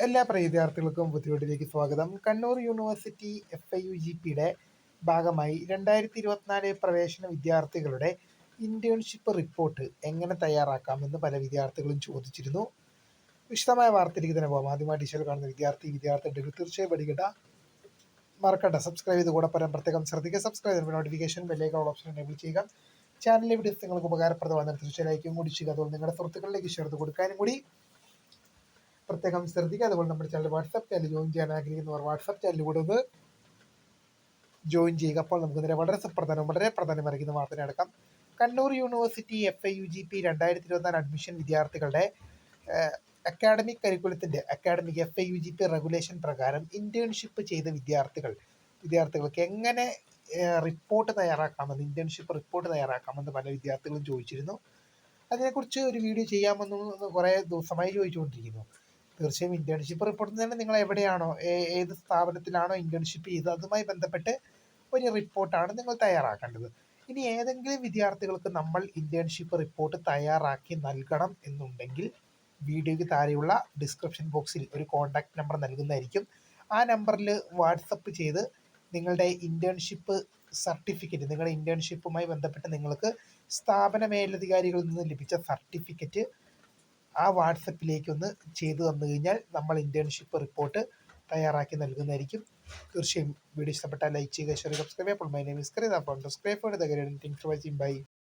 എല്ലാ പ്രിയ വിദ്യാർത്ഥികൾക്കും പുതിയവീഡിയോയിലേക്ക് സ്വാഗതം. കണ്ണൂർ യൂണിവേഴ്സിറ്റി FIUGPയുടെ ഭാഗമായി 2024 പ്രവേശന വിദ്യാർത്ഥികളുടെ ഇന്റേൺഷിപ്പ് റിപ്പോർട്ട് എങ്ങനെ തയ്യാറാക്കാമെന്ന് പല വിദ്യാർത്ഥികളും ചോദിച്ചിരുന്നു. വിശദമായ വാർത്തയിലേക്ക് തന്നെ പോകാം. ആദ്യമായി ടീച്ചർ കാണുന്ന വിദ്യാർത്ഥികളുണ്ടെങ്കിൽ തീർച്ചയായും പഠിക്കട്ട മറക്കണ്ട സബ്സ്ക്രൈബ് ചെയ്ത് കൂടെ പറയാൻ പ്രത്യേകം ശ്രദ്ധിക്കുക. സബ്സ്ക്രൈബ് ചെയ്യുമ്പോൾ നോട്ടിഫിക്കേഷൻ ബെല്ലൈക്കൺ ഓപ്ഷൻ എനേബിൾ ചെയ്യുക. ചാനലിലെ വീഡിയോസ് നിങ്ങൾക്ക് ഉപകാരപ്രദമാണ് തീർച്ചയായും ലൈക്കും കൂടി ചെയ്യുക. അതുപോലെ നിങ്ങളുടെ സുഹൃത്തുക്കളിലേക്ക് ഷെയർ ചെയ്ത് കൊടുക്കാനും കൂടി പ്രത്യേകം ശ്രദ്ധിക്കുക. അതുപോലെ നമ്മുടെ ചാനൽ വാട്സാപ്പ് ചാനൽ ജോയിൻ ചെയ്യാൻ ആഗ്രഹിക്കുന്നവർ വാട്സാപ്പ് ചാനൽ കൂടെ ഒന്ന് ജോയിൻ ചെയ്യുക. അപ്പോൾ നമുക്ക് നേരെ വളരെ പ്രധാനമായിരിക്കുന്ന വാർത്ത അടക്കം. കണ്ണൂർ യൂണിവേഴ്സിറ്റി FIUGP 2024 അഡ്മിഷൻ വിദ്യാർത്ഥികളുടെ അക്കാഡമിക് കരിക്കുലത്തിന്റെ അക്കാഡമിക് FIUGP റെഗുലേഷൻ പ്രകാരം ഇന്റേൺഷിപ്പ് ചെയ്ത വിദ്യാർത്ഥികൾക്ക് എങ്ങനെ റിപ്പോർട്ട് തയ്യാറാക്കാമെന്ന് ഇന്റേൺഷിപ്പ് റിപ്പോർട്ട് തയ്യാറാക്കാമെന്ന് പല വിദ്യാർത്ഥികളും ചോദിച്ചിരുന്നു. അതിനെക്കുറിച്ച് ഒരു വീഡിയോ ചെയ്യാമെന്ന് കുറേ ദിവസമായി ചോദിച്ചുകൊണ്ടിരിക്കുന്നു. തീർച്ചയായും ഇന്റേൺഷിപ്പ് റിപ്പോർട്ട് തന്നെ നിങ്ങൾ എവിടെയാണോ ഏത് സ്ഥാപനത്തിലാണോ ഇന്റേൺഷിപ്പ് ചെയ്തത് അതുമായി ബന്ധപ്പെട്ട് ഒരു റിപ്പോർട്ടാണ് നിങ്ങൾ തയ്യാറാക്കേണ്ടത്. ഇനി ഏതെങ്കിലും വിദ്യാർത്ഥികൾക്ക് നമ്മൾ ഇന്റേൺഷിപ്പ് റിപ്പോർട്ട് തയ്യാറാക്കി നൽകണം എന്നുണ്ടെങ്കിൽ വീഡിയോയ്ക്ക് താഴെയുള്ള ഡിസ്ക്രിപ്ഷൻ ബോക്സിൽ ഒരു കോൺടാക്ട് നമ്പർ നൽകുന്നതായിരിക്കും. ആ നമ്പറിൽ വാട്സപ്പ് ചെയ്ത് നിങ്ങളുടെ ഇന്റേൺഷിപ്പ് സർട്ടിഫിക്കറ്റ്, നിങ്ങളുടെ ഇന്റേൺഷിപ്പുമായി ബന്ധപ്പെട്ട് നിങ്ങൾക്ക് സ്ഥാപന മേലധികാരികളിൽ നിന്ന് ലഭിച്ച സർട്ടിഫിക്കറ്റ് ആ വാട്സപ്പിലേക്ക് ഒന്ന് ചെയ്തു തന്നു കഴിഞ്ഞാൽ നമ്മൾ ഇന്റേൺഷിപ്പ് റിപ്പോർട്ട് തയ്യാറാക്കി നൽകുന്നതായിരിക്കും. തീർച്ചയായും വീഡിയോ ഇഷ്ടപ്പെട്ടാൽ ലൈക്ക് ചെയ്യുക, ഷെയർ, സബ്സ്ക്രൈബ്. അപ്പോൾ മൈ നെയിം ഈസ് കരീം. അപ്പോൾ subscribe for the guide. Thanks for watching. By.